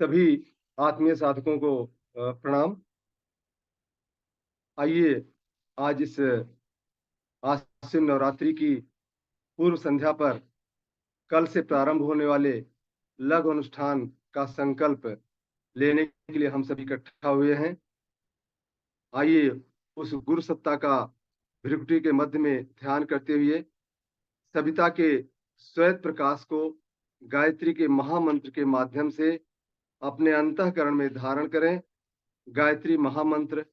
सभी आत्मीय साधकों को प्रणाम। आइए आज इस आश्विन नवरात्रि की पूर्व संध्या पर कल से प्रारंभ होने वाले लघु अनुष्ठान का संकल्प लेने के लिए हम सभी इकट्ठा हुए हैं। आइए उस गुरु सत्ता का भृकुटी के मध्य में ध्यान करते हुए सविता के श्वेत प्रकाश को गायत्री के महामंत्र के माध्यम से अपने अंतःकरण में धारण करें। गायत्री महामंत्र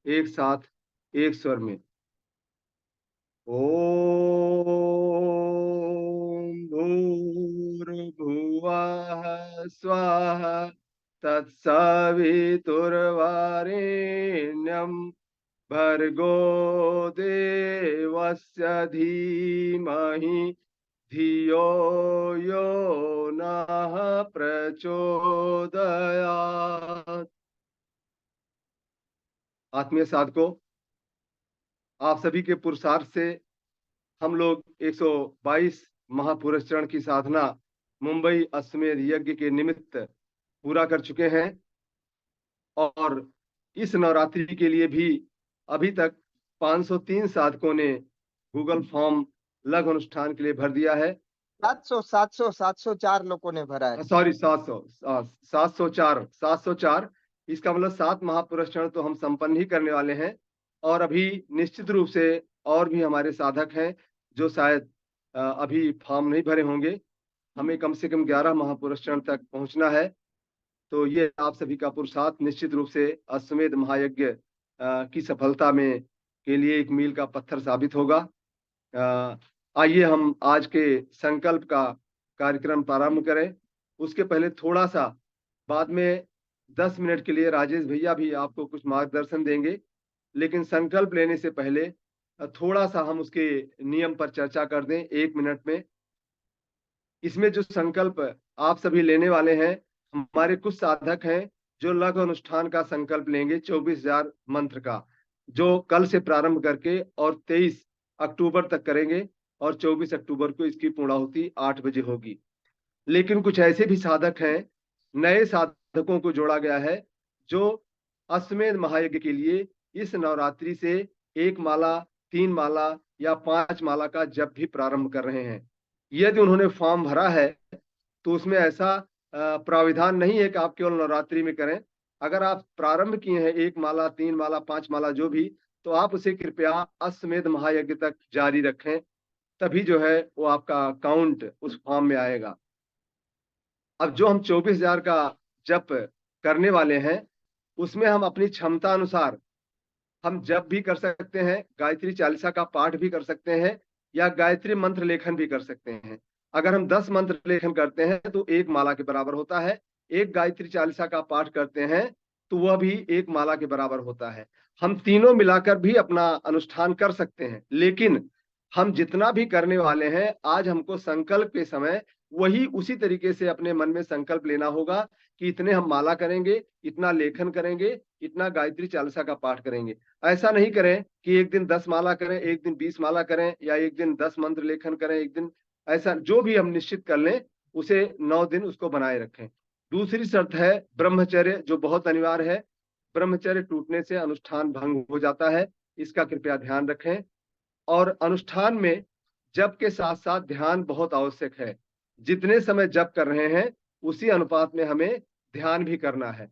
एक साथ एक स्वर में। ओम भूर्भुवः स्वः तत्सवितुर्वरेण्यं भर्गो देवस्य धीमहि धियो यो नः प्रचोदयात्। आत्मीय साधकों, आप सभी के पुरुषार्थ से हम लोग 122 महापुरुष चरण की साधना मुंबई अश्वमेध यज्ञ के निमित्त पूरा कर चुके हैं और इस नवरात्रि के लिए भी अभी तक 503 साधकों ने गूगल फॉर्म लघु अनुष्ठान के लिए भर दिया है। 704 लोगों ने भरा है। सॉरी, 704। इसका मतलब 7 महापुरुष चरण तो हम संपन्न ही करने वाले हैं और अभी निश्चित रूप से और भी हमारे साधक हैं जो शायद अभी फॉर्म नहीं भरे होंगे। हमें कम से कम 11 महापुरुष चरण तक पहुंचना है। तो ये आप सभी का पुरुषार्थ निश्चित रूप से अश्वमेध महायज्ञ की सफलता में के लिए एक मील का पत्थर साबित होगा। आइए हम आज के संकल्प का कार्यक्रम प्रारंभ करें। उसके पहले थोड़ा सा बाद में 10 मिनट के लिए राजेश भैया भी आपको कुछ मार्गदर्शन देंगे, लेकिन संकल्प लेने से पहले थोड़ा सा हम उसके नियम पर चर्चा कर दें 1 मिनट में। इसमें जो संकल्प आप सभी लेने वाले हैं, हमारे कुछ साधक हैं जो लघु अनुष्ठान का संकल्प लेंगे 24,000 मंत्र का, जो कल से प्रारंभ करके और 23 अक्टूबर तक करेंगे और 24 अक्टूबर को इसकी पूर्णाहुति 8 बजे होगी। लेकिन कुछ ऐसे भी साधक हैं, नए साधकों को जोड़ा गया है जो अश्वमेध महायज्ञ के लिए इस नवरात्रि से 1 माला, 3 माला या 5 माला का जप भी प्रारंभ कर रहे हैं। यदि उन्होंने फॉर्म भरा है तो उसमें ऐसा प्राविधान नहीं है कि आप केवल नवरात्रि में करें। अगर आप प्रारंभ किए हैं 1 माला, 3 माला, 5 माला जो भी, तो आप उसे कृपया अश्वमेध महायज्ञ तक जारी रखें, तभी जो है वो आपका काउंट उस फॉर्म में आएगा। अब जो हम 24,000 का जप करने वाले हैं उसमें हम अपनी क्षमता अनुसार हम जप भी कर सकते हैं, गायत्री चालीसा का पाठ भी कर सकते हैं या गायत्री मंत्र लेखन भी कर सकते हैं। अगर हम 10 मंत्र लेखन करते हैं तो 1 माला के बराबर होता है। एक गायत्री चालीसा का पाठ करते हैं तो वह भी 1 माला के बराबर होता है। हम तीनों मिलाकर भी अपना अनुष्ठान कर सकते हैं, लेकिन हम जितना भी करने वाले हैं आज हमको संकल्प के समय वही उसी तरीके से अपने मन में संकल्प लेना होगा कि इतने हम माला करेंगे, इतना लेखन करेंगे, इतना गायत्री चालीसा का पाठ करेंगे। ऐसा नहीं करें कि एक दिन 10 माला करें, एक दिन 20 माला करें या एक दिन 10 मंत्र लेखन करें, एक दिन ऐसा जो भी हम निश्चित कर लें उसे 9 दिन उसको बनाए रखें। दूसरी शर्त है ब्रह्मचर्य, जो बहुत अनिवार्य है। ब्रह्मचर्य टूटने से अनुष्ठान भंग हो जाता है, इसका कृपया ध्यान रखें। और अनुष्ठान में जप के साथ साथ ध्यान बहुत आवश्यक है। जितने समय जप कर रहे हैं उसी अनुपात में हमें ध्यान भी करना है।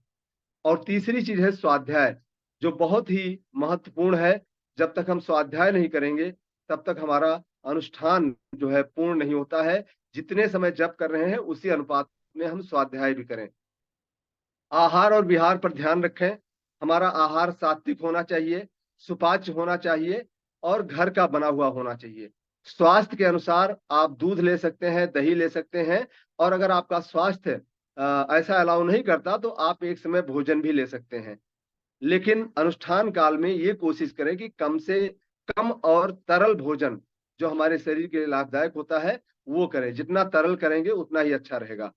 और तीसरी चीज है स्वाध्याय, जो बहुत ही महत्वपूर्ण है। जब तक हम स्वाध्याय नहीं करेंगे तब तक हमारा अनुष्ठान जो है पूर्ण नहीं होता है। जितने समय जप कर रहे हैं उसी अनुपात में हम स्वाध्याय भी करें। आहार और विहार पर ध्यान रखें। हमारा आहार सात्विक होना चाहिए, सुपाच्य होना चाहिए और घर का बना हुआ होना चाहिए। स्वास्थ्य के अनुसार आप दूध ले सकते हैं, दही ले सकते हैं, और अगर आपका स्वास्थ्य ऐसा अलाउ नहीं करता तो आप एक समय भोजन भी ले सकते हैं। लेकिन अनुष्ठान काल में ये कोशिश करें कि कम से कम और तरल भोजन जो हमारे शरीर के लिए लाभदायक होता है वो करें। जितना तरल करेंगे उतना ही अच्छा रहेगा।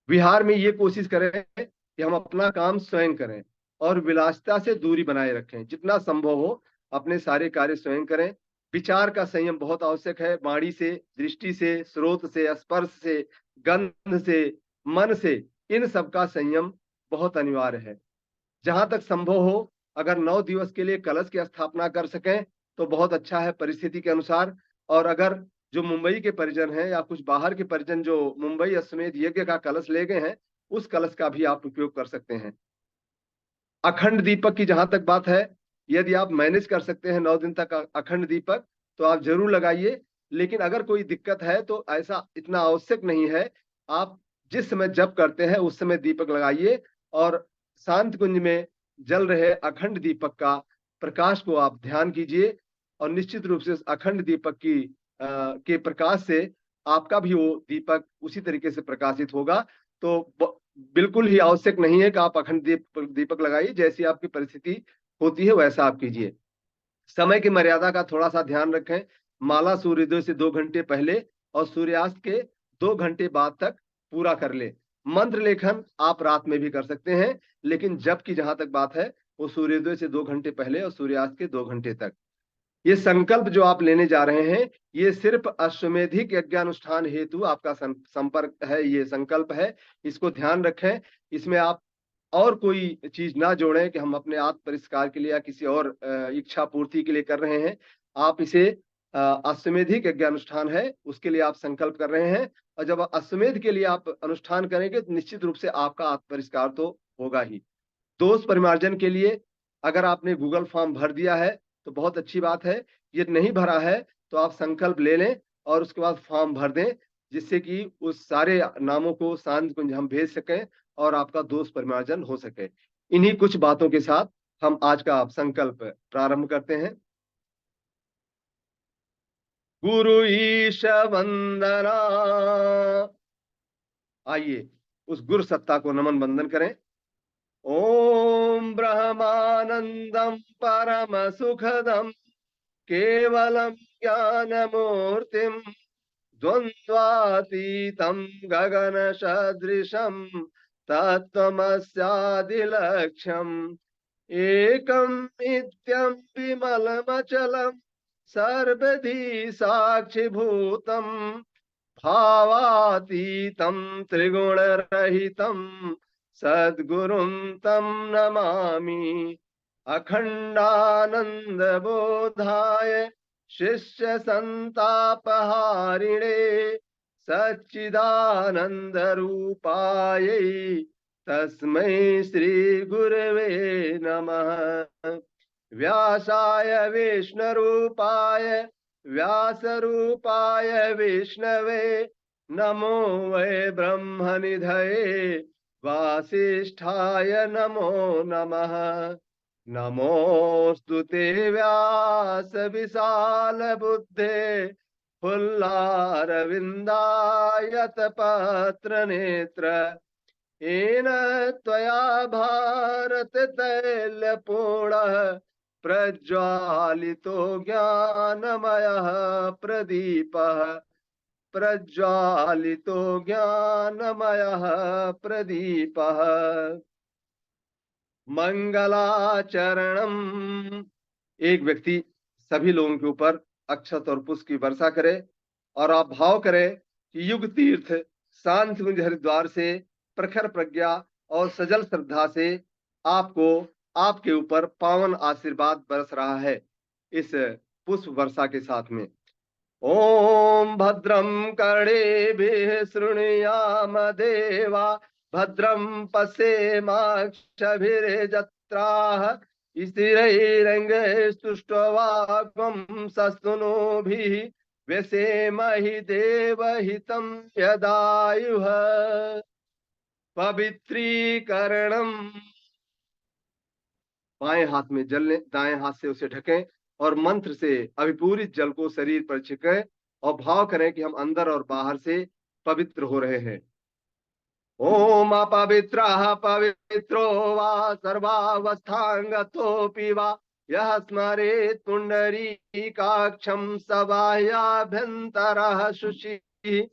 विहार में ये कोशिश करें कि हम अपना काम स्वयं करें और विलासिता से दूरी बनाए रखें। जितना संभव हो अपने सारे कार्य स्वयं करें। विचार का संयम बहुत आवश्यक है। वाणी से, दृष्टि से, स्रोत से, स्पर्श से, गंध से, मन से, इन सब का संयम बहुत अनिवार्य है। जहां तक संभव हो, अगर 9 दिवस के लिए कलश की स्थापना कर सकें तो बहुत अच्छा है परिस्थिति के अनुसार। और अगर जो मुंबई के परिजन हैं या कुछ बाहर के परिजन जो मुंबई अश्वमेध यज्ञ का कलश ले गए हैं, उस कलश का भी आप उपयोग कर सकते हैं। अखंड दीपक की जहां तक बात है, यदि आप मैनेज कर सकते हैं 9 दिन तक अखंड दीपक, तो आप जरूर लगाइए। लेकिन अगर कोई दिक्कत है तो ऐसा इतना आवश्यक नहीं है। आप जिस समय जप करते हैं उस समय दीपक लगाइए, और शांत कुंज में जल रहे अखंड दीपक का प्रकाश को आप ध्यान कीजिए। और निश्चित रूप से उस अखंड दीपक के प्रकाश से आपका भी वो दीपक उसी तरीके से प्रकाशित होगा। तो बिल्कुल ही आवश्यक नहीं है कि आप अखंड दीपक लगाइए, जैसी आपकी परिस्थिति होती है वैसा आप कीजिए। समय की मर्यादा का थोड़ा सा ध्यान रखें। माला सूर्योदय से 2 घंटे पहले और सूर्यास्त के 2 घंटे बाद तक पूरा कर ले। मंत्र लेखन आप रात में भी कर सकते हैं, लेकिन जप की जहां तक बात है वो सूर्योदय से 2 घंटे पहले और सूर्यास्त के 2 घंटे तक। ये संकल्प जो आप लेने जा रहे हैं, ये सिर्फ अश्वमेधिक यज्ञानुष्ठान हेतु आपका संपर्क है, ये संकल्प है। इसको ध्यान रखें। इसमें आप और कोई चीज ना जोड़ें कि हम अपने आत्म परिष्कार के लिए या किसी और इच्छा पूर्ति के लिए कर रहे हैं। आप इसे अश्वमेधिक यज्ञानुष्ठान है उसके लिए आप संकल्प कर रहे हैं। और जब अश्वमेध के लिए आप अनुष्ठान करेंगे तो निश्चित रूप से आपका आत्म परिष्कार तो होगा ही। दोष परिमार्जन के लिए अगर आपने गूगल फॉर्म भर दिया है तो बहुत अच्छी बात है। ये नहीं भरा है तो आप संकल्प ले लें और उसके बाद फॉर्म भर दें, जिससे कि उस सारे नामों को शांत कुंज हम भेज सकें और आपका दोष परिमार्जन हो सके। इन्हीं कुछ बातों के साथ हम आज का संकल्प प्रारंभ करते हैं। गुरु ईश वंदना। आइए उस गुरु सत्ता को नमन वंदन करें। ओम ब्रह्मानंदम परम सुखदम केवलम ज्ञानमूर्तिम द्वंद्वातीतं गगन सदृशं तत्त्वमस्यादिलक्ष्यम् एकं नित्यं विमलमचलं सर्वधी साक्षिभूतं भावातीतं त्रिगुणरहितं सद्गुरुं तं नमामि। अखंडानंदबोधाय शिष्य संतापहारिणे सच्चिदानंद रूपाय तस्मै श्री गुरवे नमः। व्यासाय विष्णुरूपाय व्यासरूपाय विष्णवे नमो वै ब्रह्मनिधये वासिष्ठाय नमो नमः। नमोऽस्तु ते व्यास विशाल बुद्धे फुल्लारविन्दायत पत्र नेत्र येन त्वया भारत तैलपूर्णः प्रज्वालितो ज्ञानमयः प्रदीपः प्रज्वालितो ज्ञानमयः प्रदीपः। मंगलाचरणम। एक व्यक्ति सभी लोगों के ऊपर अक्षत और पुष्प की वर्षा करे और आप भाव करें कि युग तीर्थ शांत कुंज हरिद्वार से प्रखर प्रज्ञा और सजल श्रद्धा से आपको आपके ऊपर पावन आशीर्वाद बरस रहा है इस पुष्प वर्षा के साथ में। ओम भद्रम कर्णेभिः शृणुयाम देवा भद्रम पश्येमाक्षभिर्जत्राः स्थिरैरङ्गैस्तुष्ट्वागं सस्तनूभिः व्यसेमहि देवहितं यदायुः। पवित्रीकरणम। बाएं हाथ में जल लें, दाएं हाथ से उसे ढकें और मंत्र से अभिपूरित जल को शरीर पर छिड़कें और भाव करें कि हम अंदर और बाहर से पवित्र हो रहे हैं। ओम अपवित्रः पवित्रो वा सर्वावस्थांगतोऽपि वा यः स्मरेत् पुंडरीकाक्षं स बाह्याभ्यन्तरः शुचिः।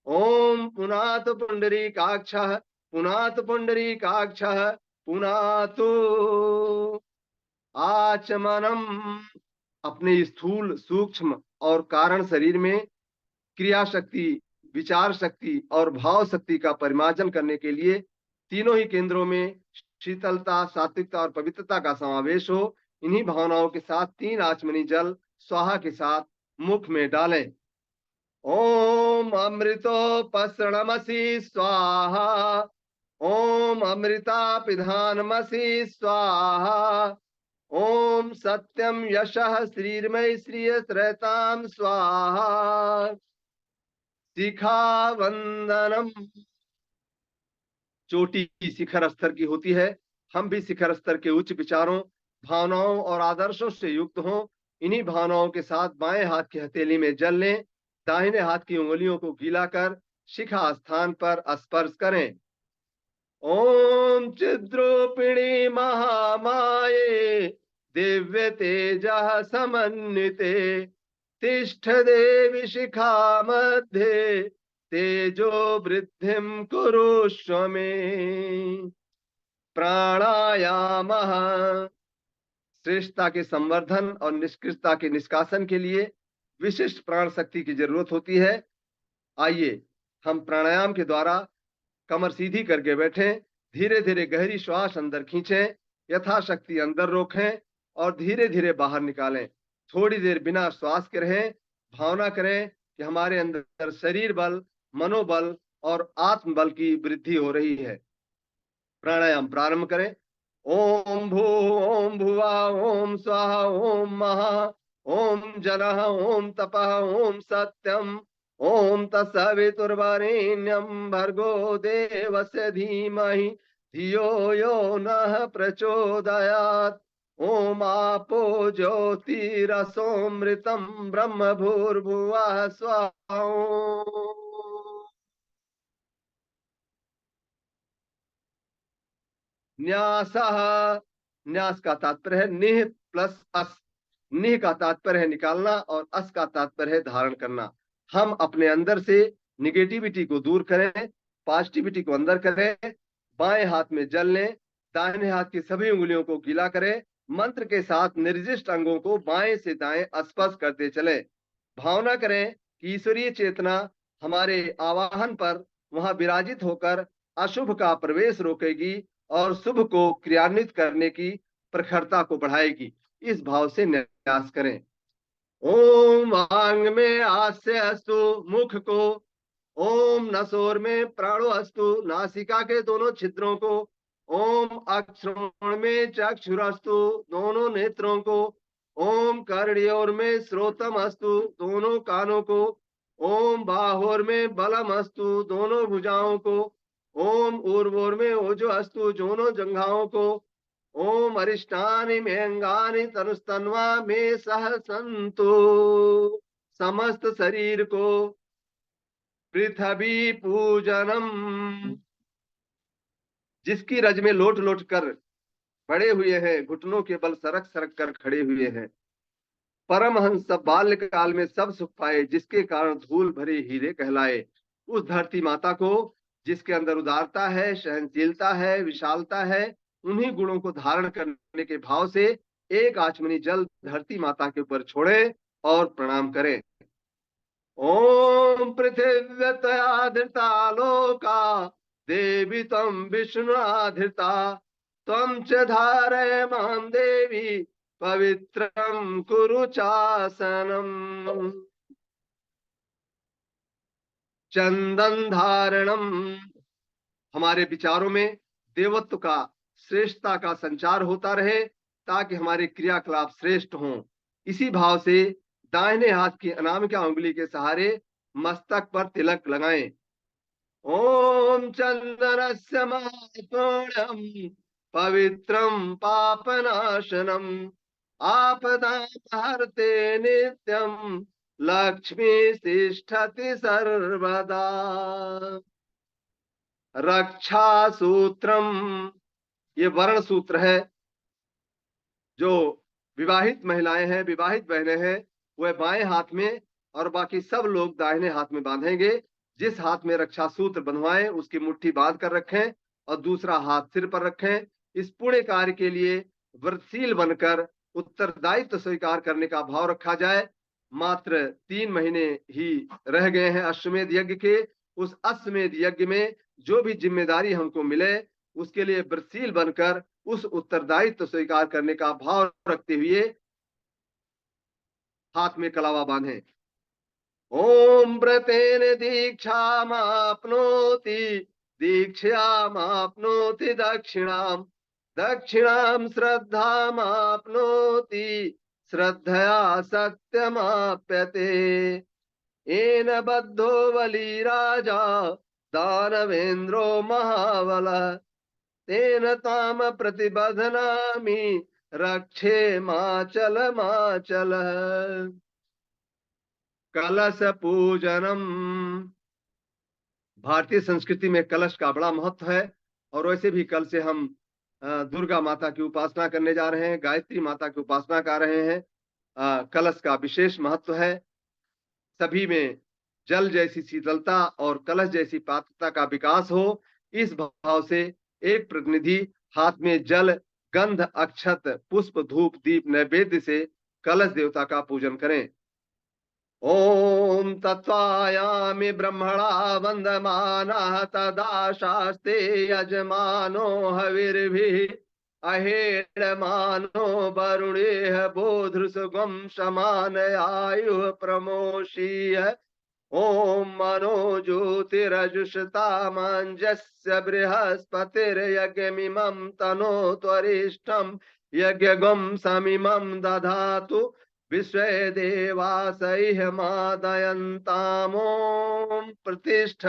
ओम पुनातु पुंडरीकाक्षः पुनातु पुंडरीकाक्षः पुनातु आचमनम। अपने स्थूल सूक्ष्म और कारण शरीर में क्रिया शक्ति, विचार शक्ति और भाव शक्ति का परिमार्जन करने के लिए तीनों ही केंद्रों में शीतलता, सात्विकता और पवित्रता का समावेश हो। इन्हीं भावनाओं के साथ 3 आचमनी जल स्वाहा के साथ मुख में डालें। ओम अमृतोपसरणमसि स्वाहा, ओम अमृता पिधानमसि स्वाहा, ओम सत्यम यशः श्रीर्मय श्रियस्त्रयतां स्वाहा। शिखा वंदनम, चोटी शिखर स्तर की होती है। हम भी शिखर स्तर के उच्च विचारों, भावनाओं और आदर्शों से युक्त हों। इन्हीं भावनाओं के साथ बाएं हाथ की हथेली में जल लें। दाहिने हाथ की उंगलियों को गीला कर शिखा स्थान पर स्पर्श करें। ओम चिद्रूपिणी महामाये दिव्य तेजः समन्विते तिष्ठ देवी शिखा मध्ये तेजो वृद्धिं कुरुष्व मे। प्राणायाम, श्रेष्ठता के संवर्धन और निष्कृष्टता के निष्कासन के लिए विशिष्ट प्राण शक्ति की जरूरत होती है। आइए हम प्राणायाम के द्वारा कमर सीधी करके बैठें, धीरे धीरे गहरी श्वास अंदर खींचें, यथाशक्ति अंदर रोकें और धीरे धीरे बाहर निकालें। थोड़ी देर बिना श्वास के रहें। भावना करें कि हमारे अंदर शरीर बल, मनोबल और आत्म बल की वृद्धि हो रही है। प्राणायाम प्रारंभ करें। ओम भू ओम भुवा ओम स्वाहा ओम महा ओम जनः ओम तपः ओम सत्यम ओम तत्सवितुर्वरेण्यं भर्गो देवस्य धीमहि धियो यो नः प्रचोदयात्। ओम आपो ज्योतिरसोमृतं ब्रह्म भूर्भुवः स्वाहा। न्यास, न्यास का तात्पर्य है निह प्लस अस। निह का तात्पर्य है निकालना और अस का तात्पर्य है धारण करना। हम अपने अंदर से निगेटिविटी को दूर करें, पॉजिटिविटी को अंदर करें। बाएं हाथ में जल लें, दाहिने हाथ की सभी उंगलियों को गीला करें। मंत्र के साथ निर्दिष्ट अंगों को बाएं से दाएं स्पर्श करते चलें। भावना करें कि ईश्वरीय चेतना हमारे आवाहन पर वहां विराजित होकर अशुभ का प्रवेश रोकेगी और शुभ को क्रियान्वित करने की प्रखरता को बढ़ाएगी। इस भाव से न्यास करें। ओम वांग में आस्य अस्तु, मुख को। ओम नसोर में प्राणो अस्तु, नासिका के दोनों छिद्रों को। ओम अक्षरोण में चक्षुरस्तु, दोनों नेत्रों को। ओम कर्णयोर में श्रोतम अस्तु, दोनों कानों को। ओम बाहोर में बलम अस्तु, दोनों भुजाओं को। ओम ऊर्वोर में ओजो अस्तु, दोनों जंघाओं को। ओम अरिष्टानि में अंगानि तनुस्तन्वा में सह संतो, समस्त शरीर को। पृथ्वी पूजनम, जिसकी रज में लोट लोट कर पड़े हुए हैं, घुटनों के बल सरक सरक कर खड़े हुए हैं। परमहंस बाल्य काल में सब सुख पाए, जिसके कारण धूल भरे हीरे कहलाए। उस धरती माता को जिसके अंदर उदारता है, सहनशीलता है, विशालता है, उन्हीं गुणों को धारण करने के भाव से एक आचमनी जल धरती माता के ऊपर छोड़े और प्रणाम करें। ओम पृथिव्यतया धृता लोका देवी तम विष्णुधृता तम च धारयमां देवी पवित्रम कुरु चासनम। चंदन धारणम, हमारे विचारों में देवत्व का, श्रेष्ठता का संचार होता रहे ताकि हमारे क्रियाकलाप श्रेष्ठ हों। इसी भाव से दाहिने हाथ की अनामिका उंगली के सहारे मस्तक पर तिलक लगाएं। ओम चंदनस्य महापूर्णम पवित्रम पापनाशनम आपदाहर्ते नित्यम लक्ष्मी तिष्ठति सर्वदा। रक्षा सूत्रम, ये वर्ण सूत्र है। जो विवाहित महिलाएं हैं, विवाहित बहनें हैं, वह बाएं हाथ में और बाकी सब लोग दाहिने हाथ में बांधेंगे। जिस हाथ में रक्षा सूत्र बंधवाएं उसकी मुट्ठी बांध कर रखें और दूसरा हाथ सिर पर रखें। इस पुण्य कार्य के लिए व्रतशील बनकर उत्तरदायित्व स्वीकार करने का भाव रखा जाए। मात्र 3 महीने ही रह गए हैं अश्वमेध यज्ञ के। उस अश्वमेध यज्ञ में जो भी जिम्मेदारी हमको मिले उसके लिए व्रतशील बनकर उस उत्तरदायित्व स्वीकार करने का भाव रखते हुए हाथ में कलावा बांधे। ओम व्रतेन दीक्षामाप्नोति दीक्षामाप्नोति दक्षिणाम दक्षिणाम श्रद्धामाप्नोति श्रद्धया सत्यमाप्यते। येन बद्धो बली राजा दानवेन्द्रो महाबलः तेन ताम प्रतिबध्नामि रक्षे माचलः। कलश पूजनम। भारतीय संस्कृति में कलश का बड़ा महत्व है और वैसे भी कल से हम दुर्गा माता की उपासना करने जा रहे हैं, गायत्री माता की उपासना कर रहे हैं। कलश का विशेष महत्व है। सभी में जल जैसी शीतलता और कलश जैसी पात्रता का विकास हो, इस भाव से एक प्रतिनिधि हाथ में जल, गंध, अक्षत, पुष्प, धूप, दीप, नैवेद्य से कलश देवता का पूजन करें। ओम तत्वायामि ब्रह्मणा वंदमानः तदा शास्ते यजमानो हविर्भिः अहेडमानो वरुणेह बोधृसुगं शमान आयुः प्रमोषीय। ओम मनो ज्योतिरजुषतामंजस्य बृहस्पतिर्यज्ञमिमं तनोत्वरिष्ठं यज्ञगं समिमं दधातु विश्वे देवासैह मादयन्तामोम प्रतिष्ठ।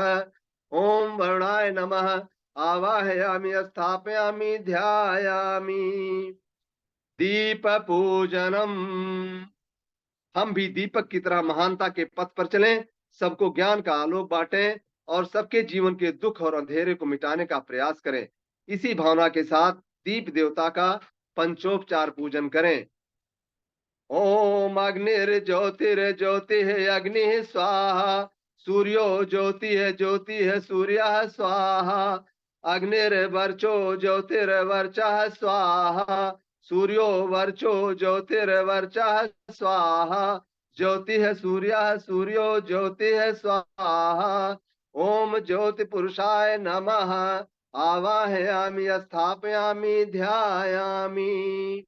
ओम वरुणाय नमः। आवाहयामि स्थापयामि ध्यायामि। दीप पूजनम। हम भी दीपक की तरह महानता के पथ पर चलें, सबको ज्ञान का आलोक बांटें और सबके जीवन के दुख और अंधेरे को मिटाने का प्रयास करें। इसी भावना के साथ दीप देवता का पंचोपचार पूजन करें। ओम अग्निर्ज्योतिर्ज्योति है अग्नि स्वाहा सूर्यो ज्योति है सूर्य स्वाहा अग्निर्वर्चो ज्योतिर्वर्चः स्वाहा सूर्यो वर्चो ज्योतिर्वर्चः स्वाहा ज्योति है सूर्यो ज्योति है स्वाहा। ओम ज्योति पुरुषाय नमः। आवाहयामि स्थापयामि ध्यायामि।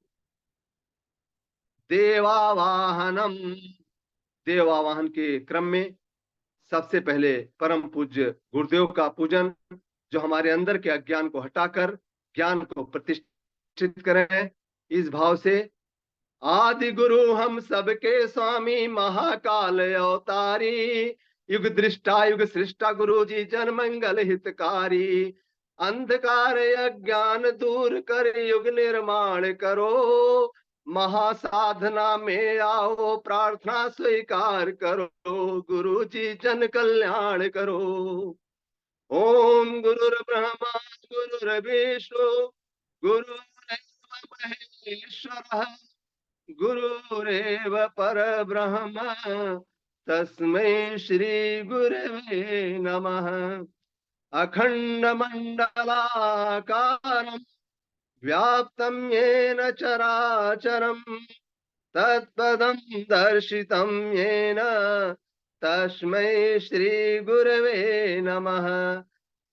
देवावाहनम। देवावाहन के क्रम में सबसे पहले परम पूज्य गुरुदेव का पूजन, जो हमारे अंदर के अज्ञान को हटाकर ज्ञान को प्रतिष्ठित करें। इस भाव से आदि गुरु हम सबके स्वामी महाकाल अवतारी युग दृष्टा युग सृष्टा गुरु जी जन मंगल हितकारी अंधकार अज्ञान दूर कर युग निर्माण करो महासाधना में आओ प्रार्थना स्वीकार करो गुरु जी जन कल्याण करो। ओम गुरुर्ब्रह्मा गुरुर्विष्णु गुरुरेव महेश्वरः गुरुरेव परब्रह्म तस्मै श्री गुरवे नमः। अखंड मंडलाकारं व्याप्तं येन चराचरं तत्पदं दर्शितं येन तस्मै श्री गुरवे नमः।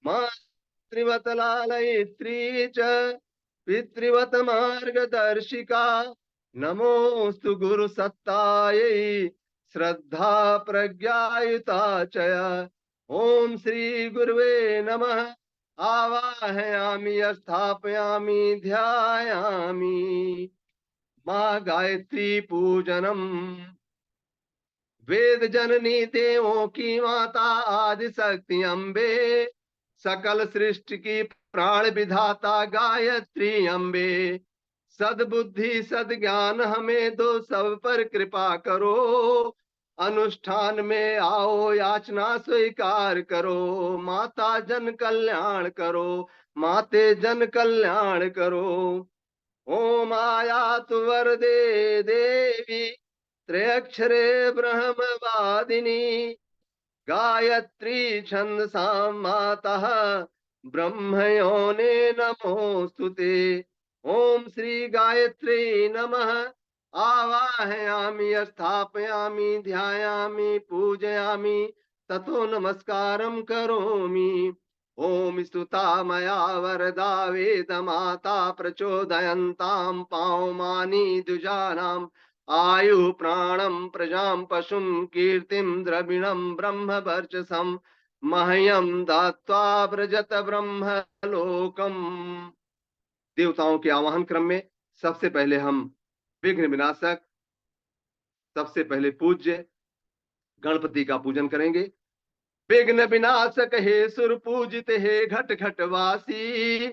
मातृवत लालयित्री च पितृवत मार्गदर्शिका नमोस्तु गुरु सत्तायै श्रद्धा प्रज्ञायुता चय। ओम श्री गुरुवे नमः। आवाहयामि स्थापयामि ध्यायामि। मां गायत्री पूजनम। वेद जननी देवों की माता आदि शक्ति अम्बे सकल सृष्टि की प्राण विधाता गायत्री अम्बे सद्बुद्धि सद्ज्ञान हमें दो सब पर कृपा करो अनुष्ठान में आओ याचना स्वीकार करो माता जन कल्याण करो माते जन कल्याण करो। ओम आयातु वरदे देवी त्रयक्षरे ब्रह्मवादिनी गायत्री छंदसां मातः ब्रह्मयोने नमोस्तुते। ओम श्री गायत्री नमः। आवाहयामि स्थापयामि ध्यायामि पूजयामि ततो नमस्कारं करोमि। ओम स्तुता मया वरदा वेदमाता प्रचोदयन्तां पावमानि द्विजानाम् आयु प्राणं प्रजां पशुं कीर्तिं द्रविणं ब्रह्म वर्चसं मह्यं दत्त्वा व्रजत ब्रह्म लोकम। देवताओं के आवाहन क्रम में सबसे पहले हम विघ्न विनाशक, सबसे पहले पूज्य गणपति का पूजन करेंगे। विघ्न विनाशक हे सुर पूजित हे घट घट वासी,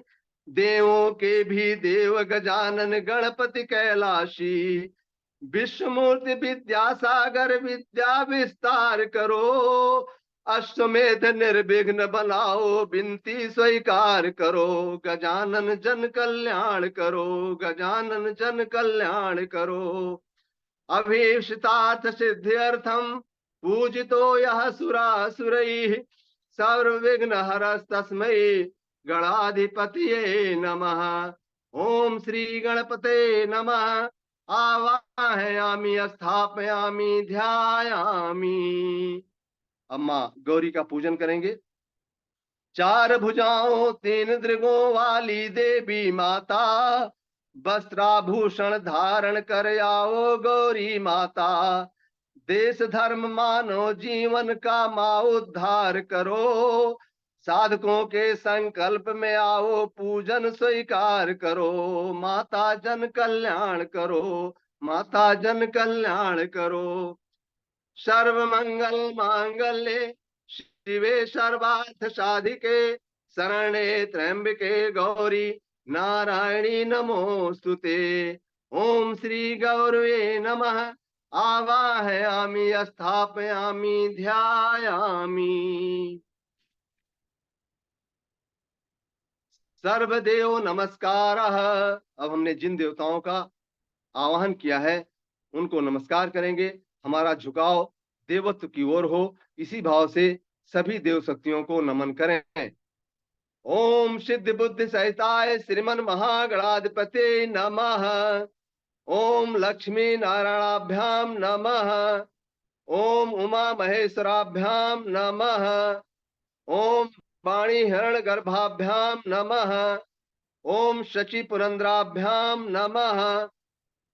देवों के भी देव गजानन गणपति कैलाशी। विश्वमूर्ति विद्यासागर विद्या विस्तार करो, अश्वमेध निर्विघ्न बनाओ विनती स्वीकार करो। गजानन जन कल्याण करो, गजानन जन कल्याण करो। अभीष्टार्थ सिद्ध्यर्थम पूजितो यः सुरासुरैः, सर्वविघ्न हरस्तस्मै गणाधिपतये नमः। ओम श्री गणपते नमः। आवाहयामि स्थापयामि ध्यायामि। अब माँ गौरी का पूजन करेंगे। चार भुजाओं तीन दृगों वाली देवी माता, वस्त्राभूषण धारण कर आओ गौरी माता। देश धर्म मानो जीवन का माँ उद्धार करो, साधकों के संकल्प में आओ पूजन स्वीकार करो। माता जन कल्याण करो, माता जन कल्याण करो। सर्व मंगल मांगल्ये शिवे सर्वार्थ साधिके, शरणे त्र्यंबके गौरी नारायणी नमोस्तुते। ओम श्री गौरवे नमः। आवाहयामि स्थापयामि ध्यायामि। सर्वदेव नमस्कारः। अब हमने जिन देवताओं का आवाहन किया है उनको नमस्कार करेंगे। हमारा झुकाव देवत्व की ओर हो, इसी भाव से सभी देव शक्तियों को नमन करें। ओम सिद्ध बुद्धि सहिताय श्रीमन महागणाधिपते नमः। ओम लक्ष्मी नारायणाभ्याम नमः। ओम उमा महेश्वराभ्याम नमः। ओम वाणी हिरण गर्भाभ्याम नमः। ओम शचि पुरंद्राभ्याम नमः।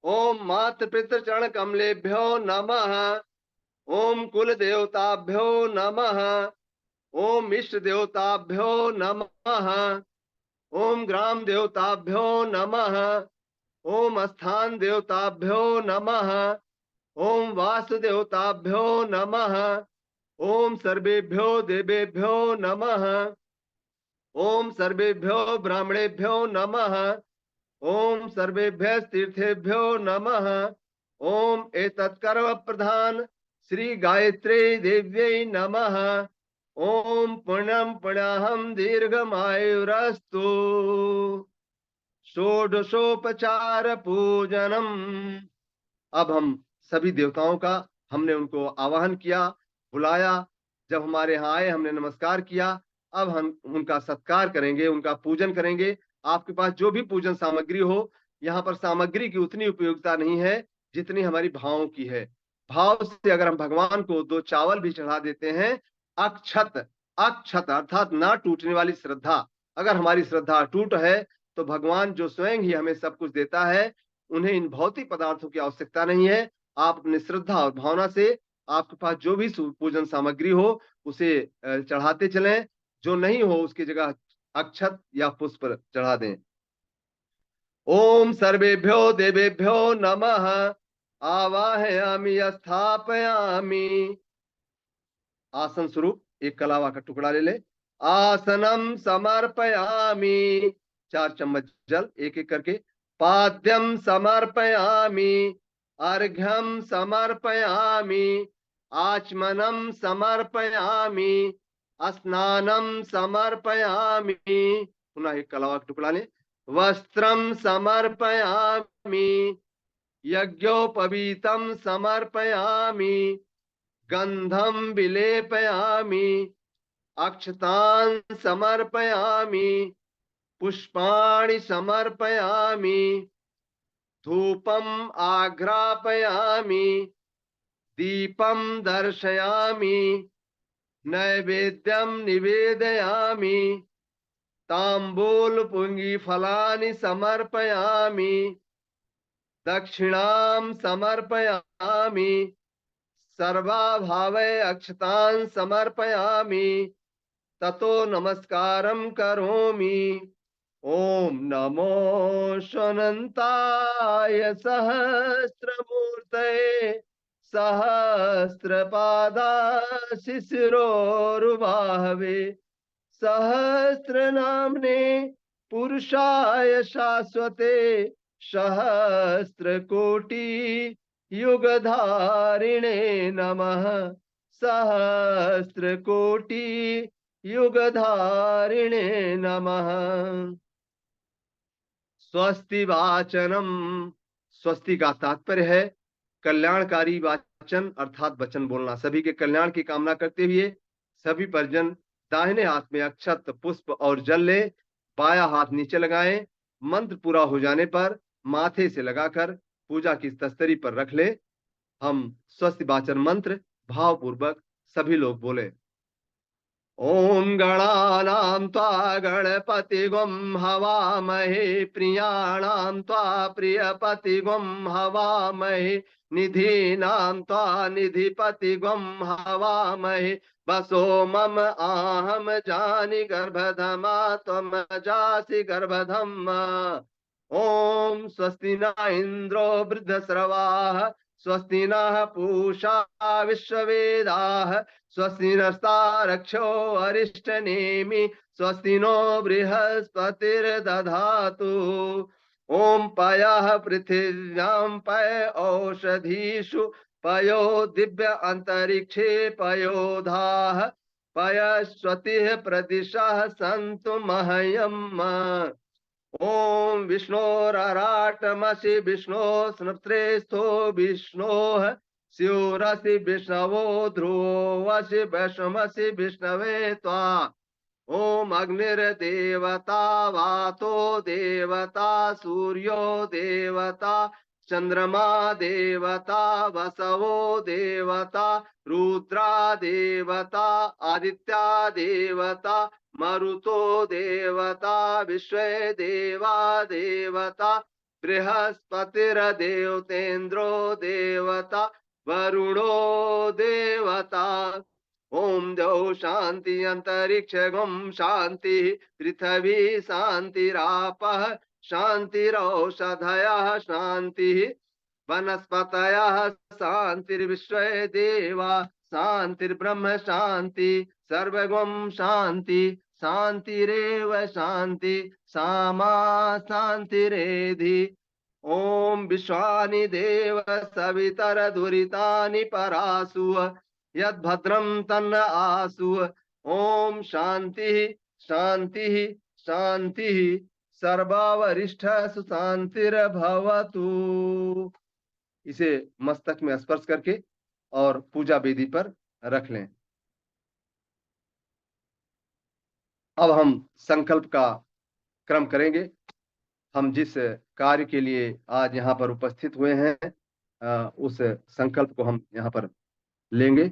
ओम मातृ पितृ चरण कमलेभ्यो नमः। ओम कुल देवताभ्यो नमः। ओम इष्ट देवताभ्यो नमः। ओम ग्राम देवताभ्यो नमः। ओम स्थान देवताभ्यो नमः। ओम वासु देवताभ्यो नमः। ओम सर्वेभ्यो देवेभ्यो नमः। ओम सर्वेभ्यो ब्राह्मणेभ्यो नमः। ओम सर्वेभ्यः तीर्थेभ्यो नमः। ओम एतत्कर्म प्रधान श्री गायत्री देव्यै नमः। ओम पुण्यम पुण्याहम दीर्घमायुरस्तु। षोडशोपचार पूजनम। अब हम सभी देवताओं का हमने उनको आवाहन किया, बुलाया, जब हमारे यहाँ आए हमने नमस्कार किया। अब हम उनका सत्कार करेंगे, उनका पूजन करेंगे। आपके पास जो भी पूजन सामग्री हो, यहाँ पर सामग्री की उतनी उपयोगिता नहीं है जितनी हमारी भावों की है। भाव से अगर हम भगवान को 2 चावल भी चढ़ा देते हैं, अक्षत, अक्षत अर्थात ना टूटने वाली श्रद्धा, अगर हमारी श्रद्धा टूट है तो भगवान जो स्वयं ही हमें सब कुछ देता है, उन्हें इन भौतिक पदार्थों की आवश्यकता नहीं है। आप अपनी श्रद्धा और भावना से आपके पास जो भी पूजन सामग्री हो उसे चढ़ाते चलें। जो नहीं हो उसकी जगह अक्षत या पुष्प चढ़ा दें। ओम सर्वेभ्यो देवेभ्यो नमः। आवाहयामि स्थापयामि। आसन स्वरूप एक कलावा का टुकड़ा ले ले। आसनम समर्पयामि। 4 चम्मच जल एक एक करके। पाद्यम समर्पयामि। अर्घ्यम समर्पयामि। आचमनम समर्पयामि। स्नानम समर्पयामि। पुनः एक कलावा का टुकड़ा ले। वस्त्रम समर्पयामि। यज्ञोपवीतम समर्पयामि। गंधम विलेपयामि। अक्षतान समर्पयामि। पुष्पाणि समर्पयामि। धूपम आघ्रापयामि। दीपम दर्शयामि। नैवेद्यं निवेदयामि ताम्बूल पुंगी फलानि समर्पयामि दक्षिणां समर्पयामि सर्वाभावे अक्षतान् समर्पयामि ततो नमस्कारं करोमि। ओम नमो स्वनन्ताय सहस्रमूर्तये सहस्रपादाशिशिरोरुबाहवे सहस्रनाम्ने पुरुषाय शाश्वते सहस्रकोटि युगधारिणे नमः सहस्रकोटि युगधारिणे नमः। स्वस्ति वाचनम। स्वस्ति का तात्पर्य है कल्याणकारी वाचन अर्थात वचन बोलना। सभी के कल्याण की कामना करते हुए सभी परिजन दाहिने हाथ में अक्षत पुष्प और जल ले, बाया हाथ नीचे लगाएं। मंत्र पूरा हो जाने पर माथे से लगाकर पूजा की तस्तरी पर रख ले। हम स्वस्ति वाचन मंत्र भावपूर्वक सभी लोग बोले। ओम गणानां त्वा गणपतिगुं हवामहे प्रियाणां त्वा प्रियपतिगुं हवामहे निधीनां त्वा निधिपतिगुं हवामहे वसो मम आहम जानि गर्भधमा त्वम जासि गर्भधम्मा। ओम स्वस्ति न इंद्रो वृद्धश्रवाः स्वस्ति नः पूषा विश्ववेदाः स्वस्ति नस्तारक्षो अरिष्टनेमि स्वस्ति नो बृहस्पतिर्दधातु। ओम पयः पृथिव्यां पय औषधीषु पयो दिव्य अंतरिक्षे पयोधाः पयस्वतिः प्रदिशः सन्तु मह्यम्। ओम विष्णोराराटमसि विष्णो स्नप्त्रेस्थो विष्णोः स्यूरसि विष्णवो ध्रुवसि वैष्णवसि विष्णवे त्वा। ओम अग्निर्देवता वातो देवता सूर्यो देवता चंद्रमा देवता वसवो देवता रुद्रा देवता आदित्या देवता मरुतो देवता विश्वे देवा देवता बृहस्पतिर्देवतेन्द्रो देवता वरुणो देवता। ओम द्यौ शांति अंतरिक्षगुं शांति पृथ्वी शांतिरापः शांतिरौषधयः शांति वनस्पतयः शांतिर्विश्वे देवा शांतिर्ब्रह्म शांति सर्वगुं शांति शांतिरेव शांति सामा शांतिरेधि। ओम विश्वानि देव सवितर दुरितानि परासु यद्भद्रं तन्न आसु। ओम शांति शांति शांति सर्वावरिष्ठ सुशांतिर्भवतु। इसे मस्तक में स्पर्श करके और पूजा वेदी पर रख लें। अब हम संकल्प का क्रम करेंगे। हम जिस कार्य के लिए आज यहाँ पर उपस्थित हुए हैं उस संकल्प को हम यहाँ पर लेंगे।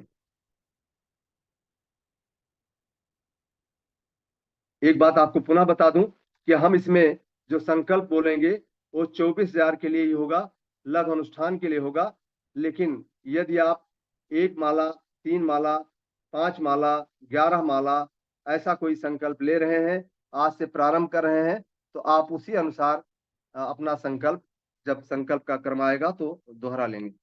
एक बात आपको पुनः बता दूं कि हम इसमें जो संकल्प बोलेंगे वो 24,000 के लिए ही होगा, लघु अनुष्ठान के लिए होगा। लेकिन यदि आप 1 माला, 3 माला, 5 माला, 11 माला ऐसा कोई संकल्प ले रहे हैं, आज से प्रारंभ कर रहे हैं, तो आप उसी अनुसार अपना संकल्प जब संकल्प का क्रम आएगा तो दोहरा लेंगे।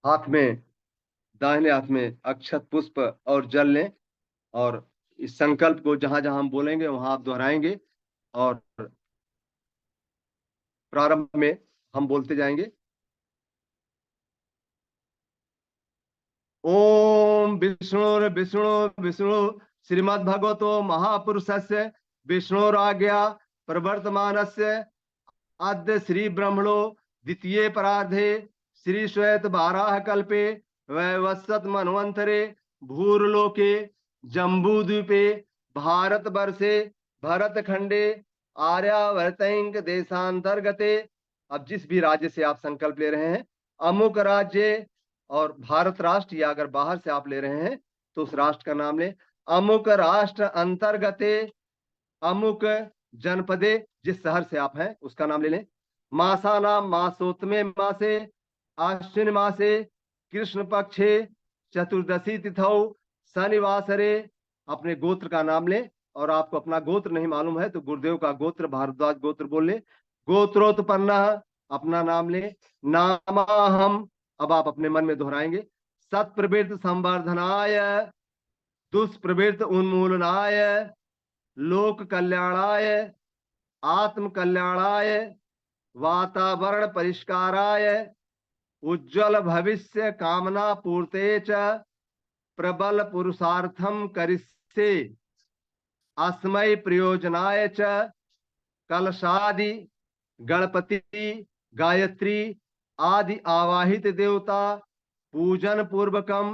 हाथ में, दाहिने हाथ में अक्षत पुष्प और जल लें और इस संकल्प को जहां जहां हम बोलेंगे वहां आप दोहराएंगे और प्रारंभ में हम बोलते जाएंगे। ओम विष्णु विष्णु विष्णु श्रीमद्भगवतो महापुरुषस्य विष्णुराज्ञा प्रवर्तमानस्य अद्य श्री ब्रह्मणो द्वितीय परार्धे श्री श्वेत बाराह कल्पे वैवस्वत मनवंतरे भूर्लोके जम्बूद्वीपे भारतवर्षे भरतखंडे आर्यावर्तैंक देशांतर्गते। अब जिस भी राज्य से आप संकल्प ले रहे हैं, अमुक राज्य, और भारत राष्ट्र, या अगर बाहर से आप ले रहे हैं तो उस राष्ट्र का नाम लें। अमुक राष्ट्र अंतर्गते अमुक जनपदे, जिस शहर से आप हैं उसका नाम ले लें। मासानाम मासोत्तमे मासे आश्विन मासे कृष्ण पक्षे चतुर्दशी तिथौ शनिवासरे। अपने गोत्र का नाम लें, और आपको अपना गोत्र नहीं मालूम है तो गुरुदेव का गोत्र भारद्वाज गोत्र बोल ले। गोत्रोत्पन्न, अपना नाम लें। नामाहम, अब आप अपने मन में दोहराएंगे। सत्प्रवृत्त संवर्धनाय, दुष्प्रवृत्त उन्मूलनाय, लोक कल्याणाय, आत्म कल्याणाय, वातावरण परिष्काराय, उज्जवल भविष्य कामना पूर्ते च प्रबल पुरुषार्थम करिष्ये। अस्मै प्रयोजनाय च कलशादि गणपति गायत्री आदि आवाहित देवता पूजन पूर्वकम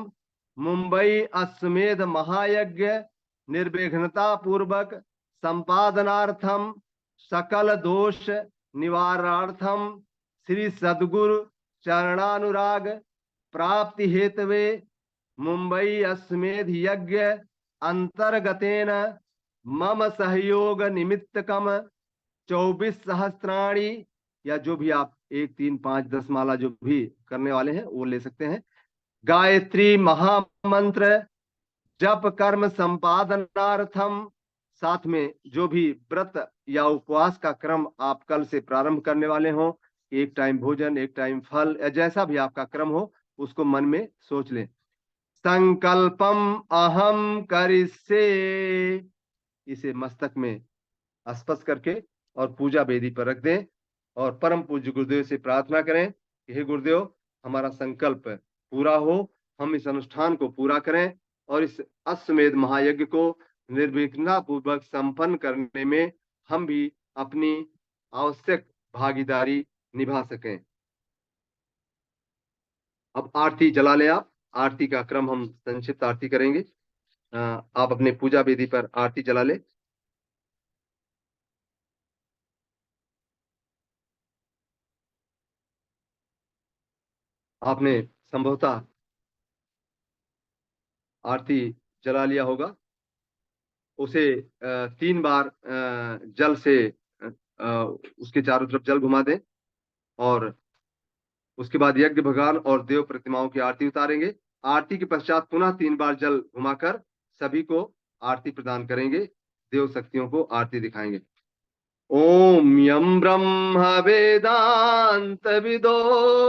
मुंबई अश्वमेध महायज्ञ निर्विघ्नता पूर्वक संपादनार्थम सकल दोष निवारणार्थम श्री सद्गुरु चरणानुराग प्राप्ति हेतवे मुंबई अश्वमेध यज्ञ अंतर्गतेन मम सहयोग निमित्तकम 24 सहस्त्राणी, या जो भी आप 1 3 5 10 माला जो भी करने वाले हैं वो ले सकते हैं, गायत्री महामंत्र जप कर्म संपादनार्थम। साथ में जो भी व्रत या उपवास का क्रम आप कल से प्रारंभ करने वाले हो, 1 टाइम भोजन 1 टाइम फल, या जैसा भी आपका क्रम हो उसको मन में सोच लें। संकल्पम अहम करिष्ये, इसे मस्तक में स्पर्श करके और पूजा वेदी पर रख दें, और परम पूज्य गुरुदेव से प्रार्थना करें कि हे गुरुदेव, हमारा संकल्प पूरा हो, हम इस अनुष्ठान को पूरा करें और इस अश्वमेध महायज्ञ को निर्विघ्नता पूर्वक संपन्न करने में हम भी अपनी आवश्यक भागीदारी निभा सकें। अब आरती जला लें आप। आरती का क्रम हम संक्षिप्त आरती करेंगे। आप अपने पूजा वेदी पर आरती जला लें। आपने संभवतः आरती जला लिया होगा। उसे 3 बार जल से उसके चारों तरफ जल घुमा दें, और उसके बाद यज्ञ भगवान और देव प्रतिमाओं की आरती उतारेंगे। आरती के पश्चात पुनः 3 बार जल घुमाकर सभी को आरती प्रदान करेंगे, देव शक्तियों को आरती दिखाएंगे। ओम यम ब्रह्म वेदांत विदो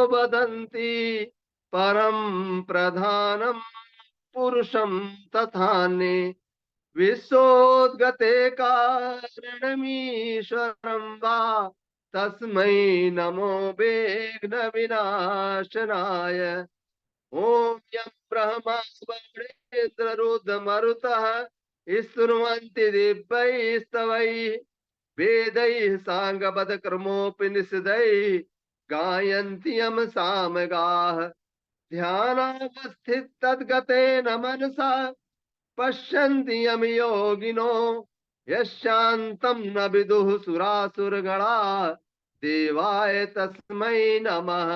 वदन्ति परम प्रधानम पुरुषम तथान्ये विश्वोद्गते कारणमीश्वरं वा तस्मै नमो विघ्न विनाशनाय। ओम यं ब्रह्मा वरुणेन्द्र रुद्रमरुतः स्तुवन्ति दिव्यैस्तवैः वेदैः साङ्गपदक्रमोपनिषदैः गायन्ति यं सामगाः। ध्यानावस्थितद्गतेन मनसा पश्यन्ति यं योगिनो यशान्तं न विदुः सुरासुरगणा। देवाय तस्मै नमः,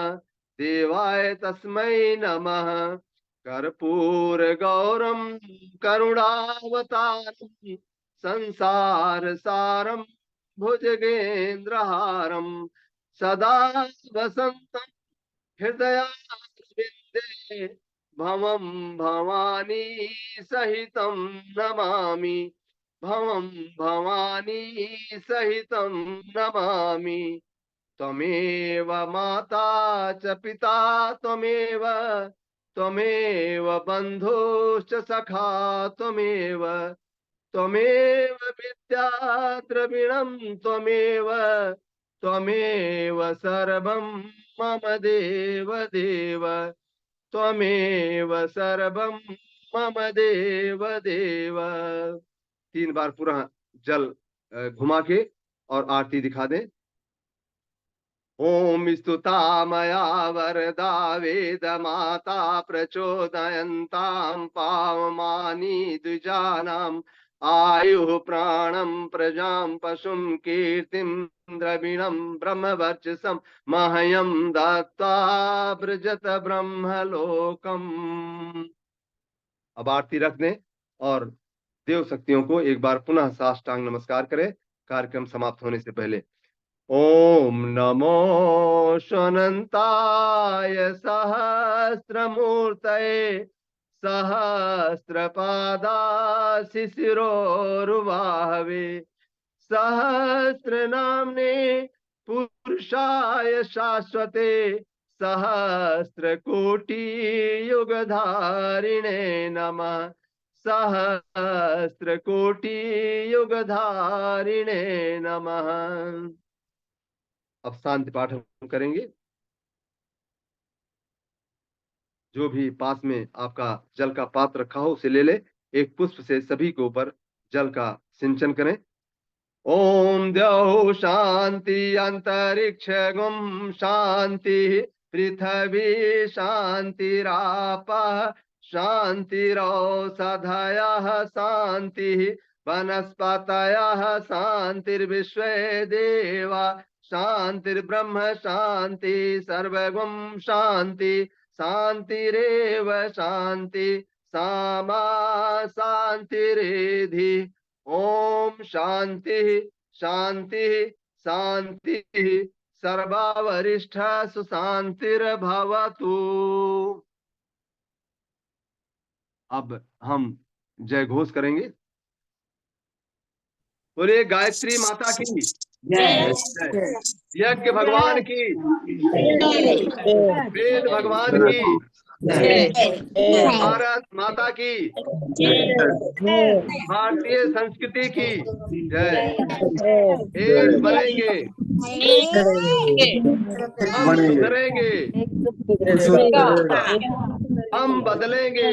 देवाय तस्मै नमः। कर्पूर गौरम करुणावतारम संसार सारम भुजगेन्द्रहारम सदा वसंतम हृदयारविन्दे भवं भवानी सहितं नमामि, भवं भवानी सहितं नमामि। त्वमेव माता च पिता त्वमेव, त्वमेव बन्धुश्च सखा त्वमेव, त्वमेव विद्या द्रविणं त्वमेव, त्वमेव सर्वं मम देव देव, त्वमेव सर्वं मम देव देव। 3 बार पूरा जल घुमा के और आरती दिखा दें। ओम स्तुता मया वरदा वेद माता प्रचोदयन्तां पावमानि द्विजानाम् आयुः प्राणं प्रजां पशुं कीर्तिं द्रविणं ब्रह्मवर्चसं मह्यं दत्त्वा ब्रजत ब्रह्मलोकम्। अब आरती रख दें और देव शक्तियों को एक बार पुनः साष्टांग नमस्कार करें कार्यक्रम समाप्त होने से पहले। ओम नमो शनन्ताय सहस्रमूर्तये सहस्रपादाशिशिरोरुबाहवे सहस्रनाम्ने पुरुषाय शाश्वते सहस्रकोटियुगधारिणे नमः। सहस्रकोटियुगधारिणे नमः। अब शांति पाठ हम करेंगे। जो भी पास में आपका जल का पात्र रखा हो उसे ले ले। एक पुष्प से सभी के ऊपर जल का सिंचन करें। ओम द्यौः शांति अंतरिक्ष गुम शांति पृथ्वी शांतिरापः शांतिरौषधयः शांति वनस्पतयः शांतिर्विश्वे देवा शांतिर्ब्रह्म शांति सर्वगुम शांति शांतिरेव शांति सामा शांतिरेधि। ओम शांति शांति शांति सर्वावरिष्ठ सुशांतिर्भवतु। अब हम जय घोष करेंगे। बोले गायत्री माता की जय, यज्ञ भगवान की, वेद भगवान की, भारत माता की, भारतीय संस्कृति की जय। एक बनेंगे, हम सुधरेंगे, हम बदलेंगे,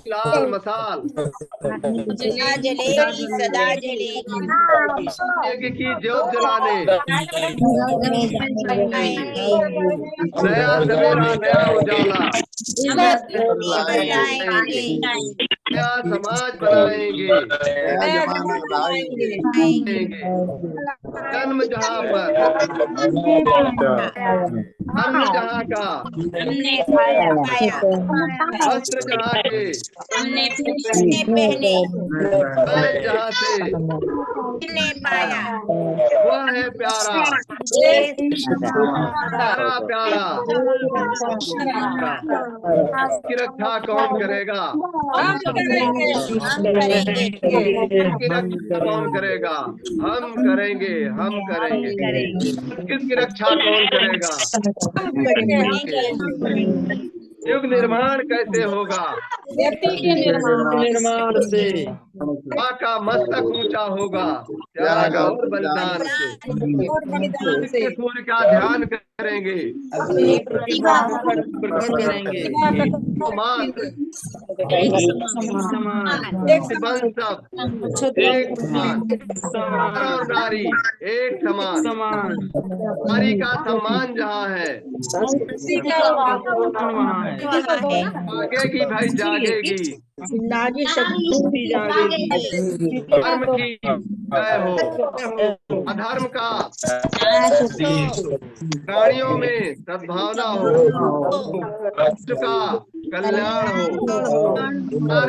लाल मसाल सदा जलेगी सदा जलेगी, यज्ञ की ज्योत जलाने नया सवेरा नया उजाला बनाएंगे, नया समाज बनाएंगे। जन्म जहाँ पर अन्न जहाँ का हमने खाया, वस्त्र जहाँ के हमने पहने, बैल जहाँ से हमने पाया, वह है प्यारा, प्यारा प्यारा। की रक्षा कौन करेगा? हम करेंगे, हम करेंगे, की रक्षा कौन करेगा? हम करेंगे, हम करेंगे। किसकी रक्षा कौन करेगा? युग निर्माण कैसे होगा? व्यक्ति के निर्माण से माँ का मस्तक ऊंचा होगा त्याग और बलिदान से। सूर्य का ध्यान करेंगे, मात्र एक समान, नर और नारी एक समान। नारी का सम्मान जहाँ है जागेगी भाई जागेगी। धर्म की जय हो, अधर्म का प्राणियों में सद्भावना हो, राष्ट्र का कल्याण हो,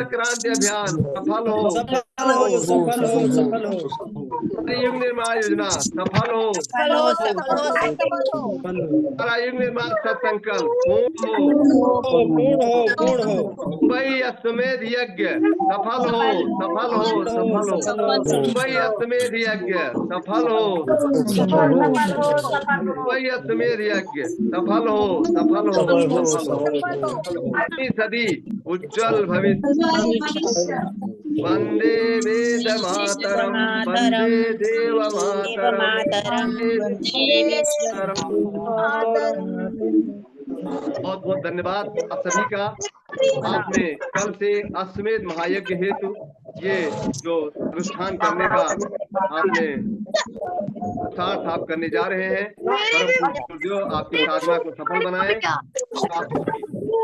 क्रांति अभियान सफल हो, युग निर्माण योजना सफल हो, युग निर्माण सत्संकल्प पूर्ण हो, मुंबई अश्वमेध यज्ञ सफल हो, सफल हो, सफल हो। मुंबई अश्वमेध यज्ञ सफल हो, मुंबई अश्वमेध यज्ञ सफल हो, सफल हो, सफल हो। सदी उज्जवल भविष्य। वंदे वेद मातरम, वंदे देव मातरम। बहुत बहुत धन्यवाद आप सभी का। आपने कल से अश्वमेध महायज्ञ हेतु ये जो अनुष्ठान करने का आपने पुरुषार्थ आप करने जा रहे हैं। परम पूज्य गुरुदेव आपकी साधना को सफल बनाए, आपकी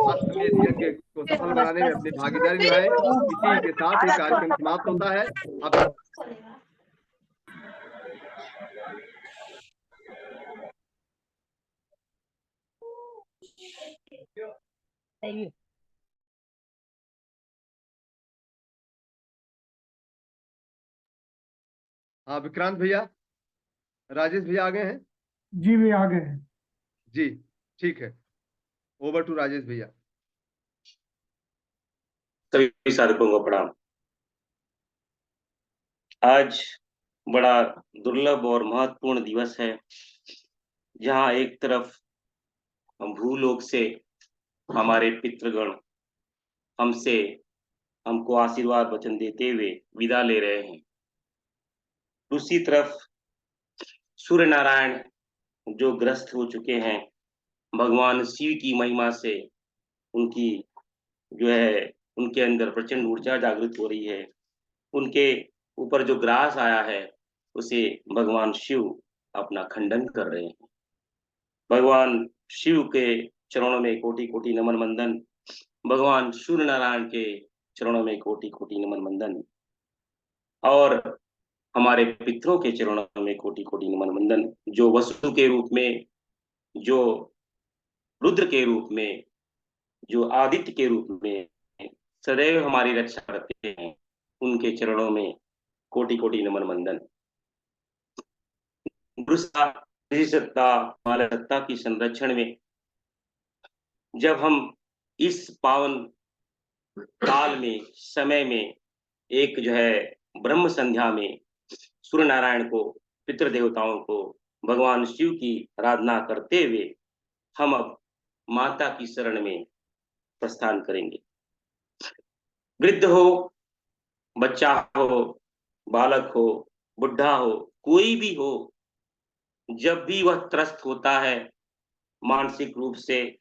अश्वमेध यज्ञ को सफल बनाने में अपनी भागीदारी निभाए। इसी के साथ ही कार्यक्रम समाप्त होता है। अब हाँ, विक्रांत भैया, राजेश भैया आ गए हैं? जी भैया आ गए हैं। जी ठीक है, ओवर टू राजेश भैया। सभी साधकों को प्रणाम। आज बड़ा दुर्लभ और महत्वपूर्ण दिवस है, जहां एक तरफ भूलोक से हमारे पितृगण हमसे हमको आशीर्वाद वचन देते हुए विदा ले रहे हैं। दूसरी तरफ सूर्य नारायण जो ग्रस्त हो चुके हैं, भगवान शिव की महिमा से उनकी जो है उनके अंदर प्रचंड ऊर्जा जागृत हो रही है। उनके ऊपर जो ग्रास आया है उसे भगवान शिव अपना खंडन कर रहे हैं। भगवान शिव के चरणों में कोटि कोटि नमन वंदन। भगवान सूर्य नारायण के चरणों में कोटि कोटि नमन वंदन। और हमारे पितरों के चरणों में कोटि कोटि नमन वंदन, जो वसु के रूप में, जो रुद्र के रूप में, जो आदित्य के रूप में सदैव हमारी रक्षा करते हैं। उनके चरणों में कोटि कोटि नमन वंदन। गुरु सत्ता हमारे सत्ता की संरक्षण में जब हम इस पावन काल में, समय में, एक जो है ब्रह्म संध्या में सूर्य नारायण को, पितृ देवताओं को, भगवान शिव की आराधना करते हुए हम अब माता की शरण में प्रस्थान करेंगे। वृद्ध हो, बच्चा हो, बालक हो, बुढ़ा हो, कोई भी हो, जब भी वह त्रस्त होता है मानसिक रूप से,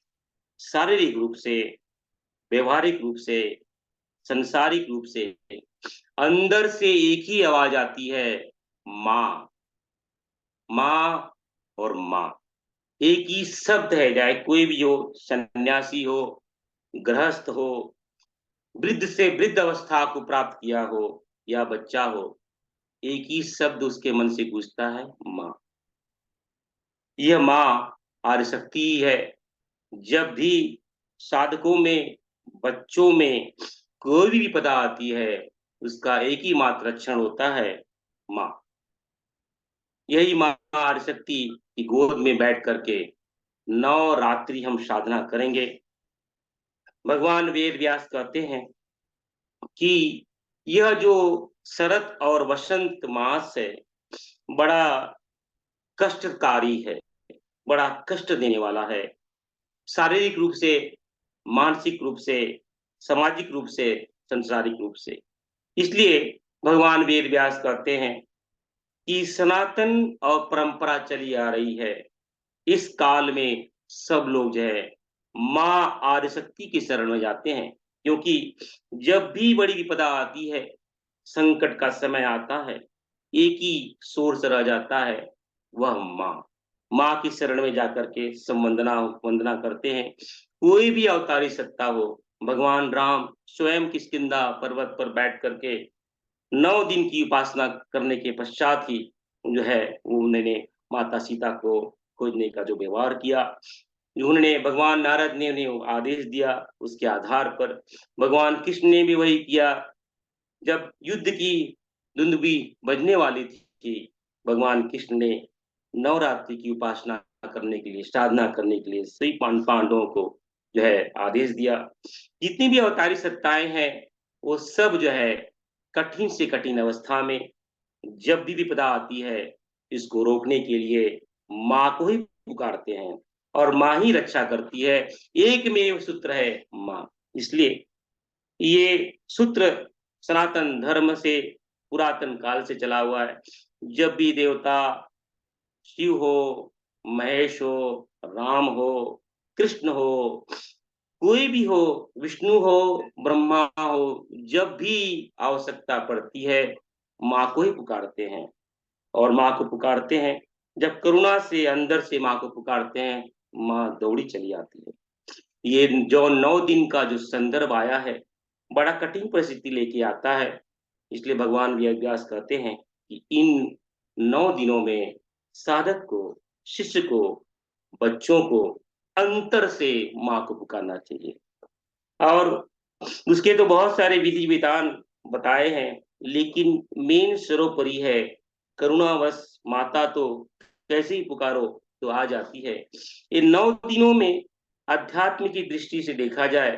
शारीरिक रूप से, व्यवहारिक रूप से, संसारिक रूप से, अंदर से एक ही आवाज आती है, माँ। माँ और माँ एक ही शब्द है। चाहे कोई भी हो, सन्यासी हो, गृहस्थ हो, वृद्ध से वृद्ध अवस्था को प्राप्त किया हो या बच्चा हो, एक ही शब्द उसके मन से गूंजता है, माँ। यह माँ आदिशक्ति है। जब भी साधकों में, बच्चों में कोई भी विपदा आती है, उसका एक ही मात्र लक्षण होता है, माँ। यही माँ आदिशक्ति की गोद में बैठ करके 9 रात्रि हम साधना करेंगे। भगवान वेद व्यास कहते हैं कि यह जो शरद और वसंत मास है, बड़ा कष्टकारी है, बड़ा कष्ट देने वाला है, शारीरिक रूप से, मानसिक रूप से, सामाजिक रूप से, सांसारिक रूप से। इसलिए भगवान वेद व्यास कहते हैं कि सनातन और परंपरा चली आ रही है, इस काल में सब लोग जो है माँ आदिशक्ति की शरण में जाते हैं। क्योंकि जब भी बड़ी विपदा आती है, संकट का समय आता है, एक ही सोर्स रह जाता है, वह माँ। माँ की शरण में जाकर के वंदना करते हैं। कोई भी अवतारी सत्ता हो, भगवान राम स्वयं किष्किंधा पर्वत पर बैठ करके 9 दिन की उपासना करने के पश्चात ही जो है उन्होंने माता सीता को खोजने का जो व्यवहार किया, उन्होंने, भगवान नारद ने उन्हें आदेश दिया, उसके आधार पर भगवान कृष्ण ने भी वही किया। जब युद्ध की दुंदुभी बजने वाली थी, भगवान कृष्ण ने नवरात्रि की उपासना करने के लिए, साधना करने के लिए सभी पांडवों को जो है आदेश दिया। जितनी भी अवतारी सत्ताएं हैं, वो सब जो है कठिन से कठिन अवस्था में जब भी विपदा आती है, इसको रोकने के लिए माँ को ही पुकारते हैं और माँ ही रक्षा करती है। एकमेव सूत्र है माँ। इसलिए ये सूत्र सनातन धर्म से पुरातन काल से चला हुआ है। जब भी देवता, शिव हो, महेश हो, राम हो, कृष्ण हो, कोई भी हो, विष्णु हो, ब्रह्मा हो, जब भी आवश्यकता पड़ती है, माँ को ही पुकारते हैं। और माँ को पुकारते हैं जब करुणा से अंदर से माँ को पुकारते हैं, माँ दौड़ी चली आती है। ये जो 9 दिन का जो संदर्भ आया है, बड़ा कठिन परिस्थिति लेके आता है। इसलिए भगवान वेद व्यास कहते हैं कि इन 9 दिनों में साधक को, शिष्य को, बच्चों को अंतर से माँ को पुकारना चाहिए। और उसके तो बहुत सारे विधि विधान बताए हैं, लेकिन मेन सर्वोपरि है करुणावश माता तो कैसे ही पुकारो तो आ जाती है। ये 9 दिनों में अध्यात्म की दृष्टि से देखा जाए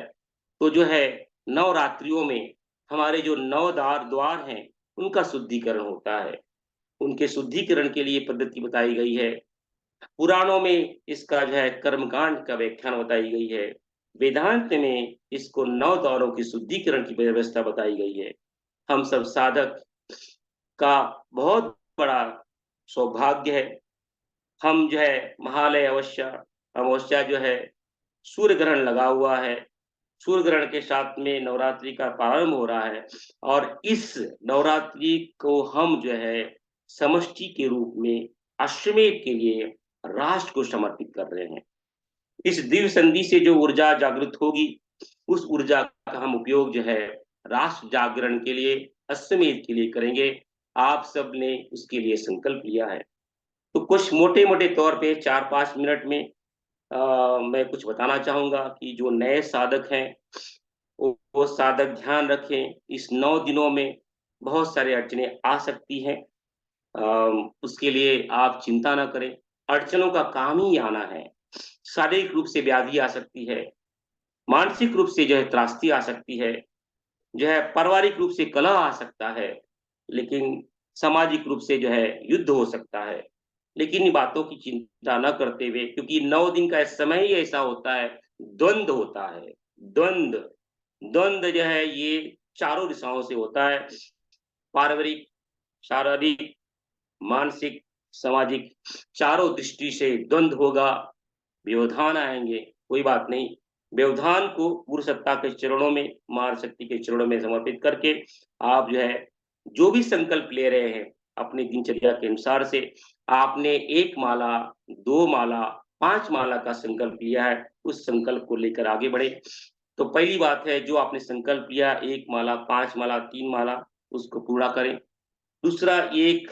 तो जो है नवरात्रियों में हमारे जो 9 द्वार हैं उनका शुद्धिकरण होता है। उनके शुद्धिकरण के लिए पद्धति बताई गई है। पुराणों में इसका जो है कर्मकांड का व्याख्यान बताई गई है। वेदांत में इसको 9 द्वारों की शुद्धिकरण की व्यवस्था बताई गई है। हम सब साधक का बहुत बड़ा सौभाग्य है। हम जो है महालय अमावस्या जो है सूर्य ग्रहण लगा हुआ है। सूर्य ग्रहण के साथ में नवरात्रि का प्रारंभ हो रहा है और इस नवरात्रि को हम जो है समष्टि के रूप में अश्वमेध के लिए राष्ट्र को समर्पित कर रहे हैं। इस दिव्य संधि से जो ऊर्जा जागृत होगी, उस ऊर्जा का हम उपयोग जो है राष्ट्र जागरण के लिए, अश्वमेध के लिए करेंगे। आप सब ने उसके लिए संकल्प लिया है। तो कुछ मोटे मोटे तौर पे 4-5 मिनट में मैं कुछ बताना चाहूंगा कि जो नए साधक हैं वो साधक ध्यान रखें। इस 9 दिनों में बहुत सारे अड़चने आ सकती हैं। उसके लिए आप चिंता ना करें। अड़चनों का काम ही आना है। शारीरिक रूप से व्याधि आ सकती है, मानसिक रूप से जो है त्रासदी आ सकती है, जो है पारिवारिक रूप से कलह आ सकता है, लेकिन सामाजिक रूप से जो है युद्ध हो सकता है। लेकिन इन बातों की चिंता न करते हुए, क्योंकि 9 दिन का समय ही ऐसा होता है, द्वंद्व होता है। द्वंद्व द्वंद्व जो है ये चारों दिशाओं से होता है। पारिवारिक, शारीरिक, मानसिक, सामाजिक, चारों दृष्टि से द्वंद्व होगा। व्यवधान आएंगे, कोई बात नहीं। व्यवधान को गुरु सत्ता के चरणों में, महाशक्ति के चरणों में समर्पित करके आप जो है जो भी संकल्प ले रहे हैं अपनी दिनचर्या के अनुसार से, आपने 1 माला, 2 माला, 5 माला का संकल्प लिया है, उस संकल्प को लेकर आगे बढ़े। तो पहली बात है, जो आपने संकल्प लिया 1 माला, 5 माला, 3 माला, उसको पूरा करें। दूसरा, एक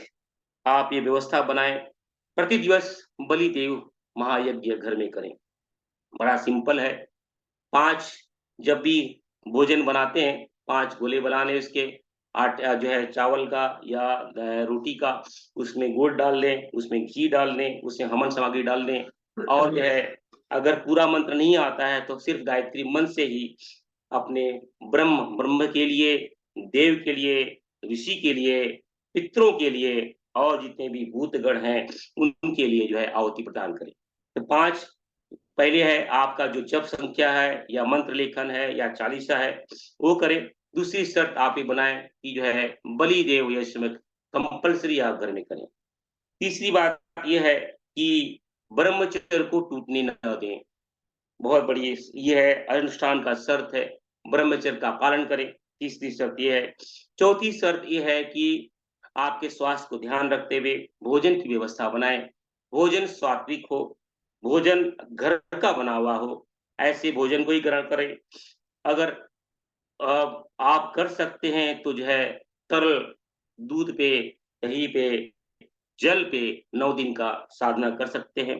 आप ये व्यवस्था बनाएं, प्रति दिवस बलि देव महायज्ञ घर में करें। बड़ा सिंपल है। 5 जब भी भोजन बनाते हैं, 5 गोले बनाने उसके, आटा जो है चावल का या रोटी का, उसमें गुड़ डाल दें, उसमें घी डाल दें, उसमें हवन सामग्री डाल दें। और जो है अगर पूरा मंत्र नहीं आता है तो सिर्फ गायत्री मंत्र से ही अपने ब्रह्म के लिए, देव के लिए, ऋषि के लिए, पितरों के लिए और जितने भी भूतगण हैं उनके लिए जो है आहुति प्रदान करें। तो 5 पहले है आपका जो जप संख्या है या मंत्र लेखन है या चालीसा है वो करें। दूसरी शर्त आप ये बनाएं कि जो है बलि देव ये समय कंपलसरी आप घर में करें। तीसरी बात ये है कि ब्रह्मचर्य को टूटने न दें। बहुत बड़ी ये है, अनुष्ठान का शर्त है, ब्रह्मचर्य का पालन करें। तीसरी शर्त ये है। चौथी शर्त ये है कि आपके स्वास्थ्य को ध्यान रखते हुए भोजन की व्यवस्था बनाएं। भोजन सात्विक हो, भोजन घर का बना हुआ हो, ऐसे भोजन को ही ग्रहण करें। अगर आप कर सकते हैं तो जो है तरल दूध पे, दही पे, जल पे 9 दिन का साधना कर सकते हैं।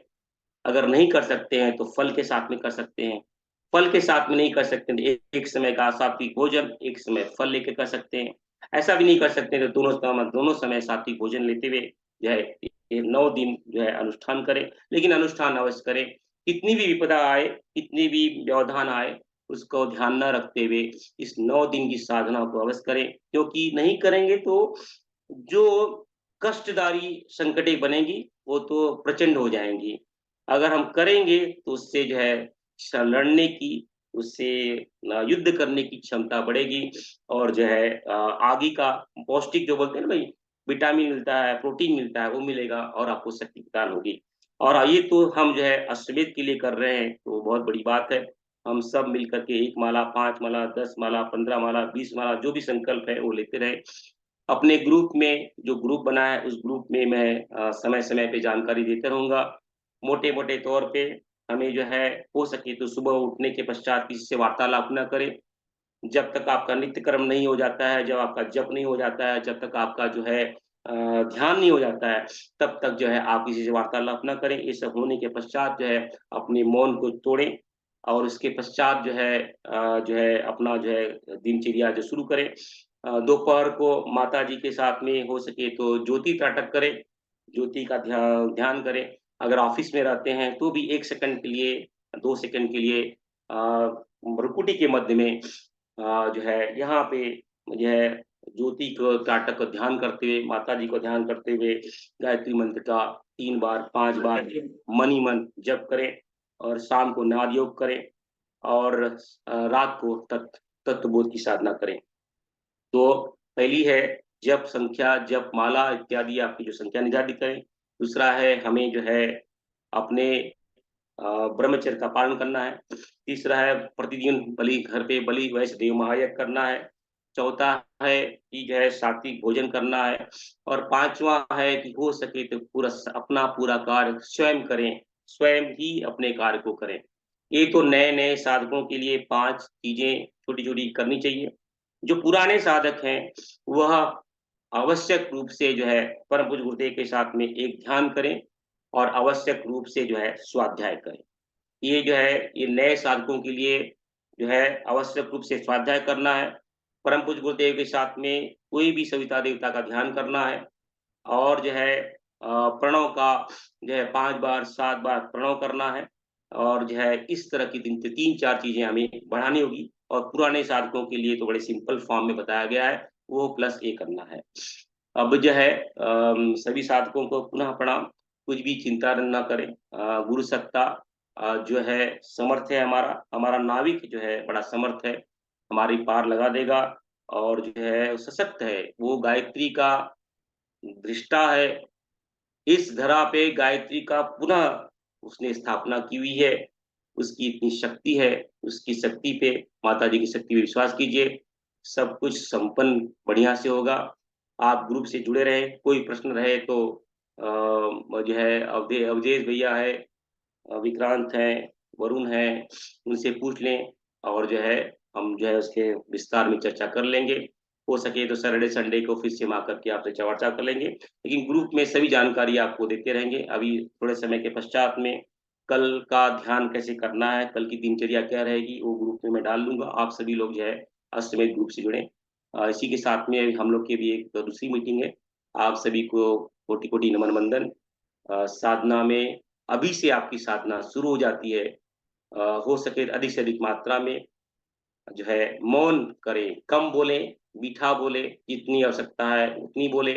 अगर नहीं कर सकते हैं तो फल के साथ में कर सकते हैं। फल के साथ में नहीं कर सकते तो एक समय का सात्विक भोजन, एक समय फल लेके कर सकते हैं। ऐसा भी नहीं कर सकते तो दोनों समय सात्विक भोजन लेते हुए जो है ये 9 दिन जो है अनुष्ठान करें। लेकिन अनुष्ठान अवश्य करें। कितनी भी विपदा आए, कितनी भी व्यवधान आए, उसको ध्यान न रखते हुए इस 9 दिन की साधना को अवश्य करें। क्योंकि नहीं करेंगे तो जो कष्टदारी संकटें बनेगी वो तो प्रचंड हो जाएंगी। अगर हम करेंगे तो उससे जो है लड़ने की, उससे युद्ध करने की क्षमता बढ़ेगी और जो है आगे का पौष्टिक जो बोलते हैं ना भाई, विटामिन मिलता है, प्रोटीन मिलता है, वो मिलेगा और आपको शक्ति प्रदान होगी। और ये तो हम जो है अश्वमेध के लिए कर रहे हैं तो बहुत बड़ी बात है। हम सब मिलकर के 1 माला, 5 माला, 10 माला, 15 माला, 20 माला जो भी संकल्प है वो लेते रहे। अपने ग्रुप में जो ग्रुप बना है उस ग्रुप में मैं समय समय पे जानकारी देते रहूंगा। मोटे मोटे तौर पे हमें जो है हो सके तो सुबह उठने के पश्चात किसी से वार्तालाप न करें। जब तक आपका नित्य कर्म नहीं हो जाता है, जब आपका जप नहीं हो जाता है, जब तक आपका जो है ध्यान नहीं हो जाता है, तब तक जो है आप किसी से वार्तालाप ना करें। ये सब होने के पश्चात जो है अपने मौन को तोड़ें और उसके पश्चात जो है अपना जो है दिनचर्या जो शुरू करें। दोपहर को माता जी के साथ में हो सके तो ज्योति त्राटक करें, ज्योति का ध्यान करें। अगर ऑफिस में रहते हैं तो भी 1 सेकंड के लिए, 2 सेकंड के लिए भ्रुकुटी के मध्य में जो है यहाँ पे जो है ज्योति को त्राटक को ध्यान करते हुए, माता जी को ध्यान करते हुए गायत्री मंत्र का 3 बार 5 बार मन ही मन जप करें और शाम को नाद योग करें और रात को तत्वबोध की साधना करें। तो पहली है जप संख्या, जप माला इत्यादि आपकी जो संख्या निर्धारित करें। दूसरा है हमें जो है अपने ब्रह्मचर्य का पालन करना है। तीसरा है प्रतिदिन बलि घर पे बलि वैश्य देव महायज्ञ करना है। चौथा है कि जो है सात्विक भोजन करना है। और पांचवा है कि हो सके तो अपना पूरा कार्य स्वयं करें, स्वयं ही अपने कार्य को करें। ये तो नए नए साधकों के लिए 5 चीजें छोटी छोटी करनी चाहिए। जो पुराने साधक हैं वह आवश्यक रूप से जो है परम पूज्य गुरुदेव के साथ में एक ध्यान करें और आवश्यक रूप से जो है स्वाध्याय करें। ये जो है ये नए साधकों के लिए जो है आवश्यक रूप से स्वाध्याय करना है। परम पूज्य गुरुदेव के साथ में कोई भी सविता देवता का ध्यान करना है और जो है प्रणव का जो है 5 बार 7 बार प्रणव करना है। और जो है इस तरह की 3-4 चीजें हमें बढ़ानी होगी। और पुराने साधकों के लिए तो बड़े सिंपल फॉर्म में बताया गया है, वो +A करना है। अब जो है सभी साधकों को पुनः प्रणाम। कुछ भी चिंता न करें। गुरु सत्ता जो है समर्थ है, हमारा नाविक जो है बड़ा समर्थ है, हमारी पार लगा देगा और जो है सशक्त है। वो गायत्री का दृष्टा है। इस धरा पे गायत्री का पुनः उसने स्थापना की हुई है। उसकी इतनी शक्ति है, उसकी शक्ति पे, माता जी की शक्ति पे विश्वास कीजिए, सब कुछ संपन्न बढ़िया से होगा। आप ग्रुप से जुड़े रहे, कोई प्रश्न रहे तो जो है अवधेश भैया है, विक्रांत हैं, वरुण हैं, उनसे पूछ लें और जो है हम जो है उसके विस्तार में चर्चा कर लेंगे। हो सके तो सैटरडे संडे को फिर से आकर के आपसे चर्चा कर लेंगे, लेकिन ग्रुप में सभी जानकारी आपको देते रहेंगे। अभी थोड़े समय के पश्चात में कल का ध्यान कैसे करना है, कल की दिनचर्या क्या रहेगी, वो ग्रुप में मैं डाल दूंगा। आप सभी लोग जो है अष्टमेध ग्रुप से जुड़े। इसी के साथ में हम लोग की भी एक दूसरी मीटिंग है। आप सभी को कोटि कोटि नमन वंदन। साधना में अभी से आपकी साधना शुरू हो जाती है। हो सके अधिक से अधिक मात्रा में जो है मौन करें, कम बोले, मीठा बोले, जितनी आवश्यकता है उतनी बोले,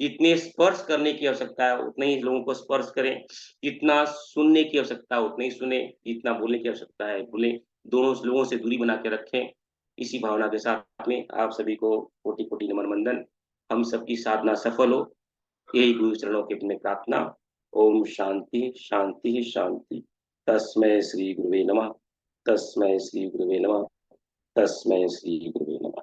जितने स्पर्श करने की आवश्यकता है उतने ही लोगों को स्पर्श करें, जितना सुनने की आवश्यकता है उतना ही सुने, जितना बोलने की आवश्यकता है बोले। दोनों लोगों से दूरी बना के रखें। इसी भावना के साथ में आप सभी को कोटि कोटि नमन वंदन। हम सबकी साधना सफल हो, यही गुरु चरणों की अपने प्रार्थना। ओम शांति शांति शांति। तस्मै श्री गुरुवे नमः। तस्मै श्री गुरुवे नमः। तस्मै श्री गुरुवे नमः।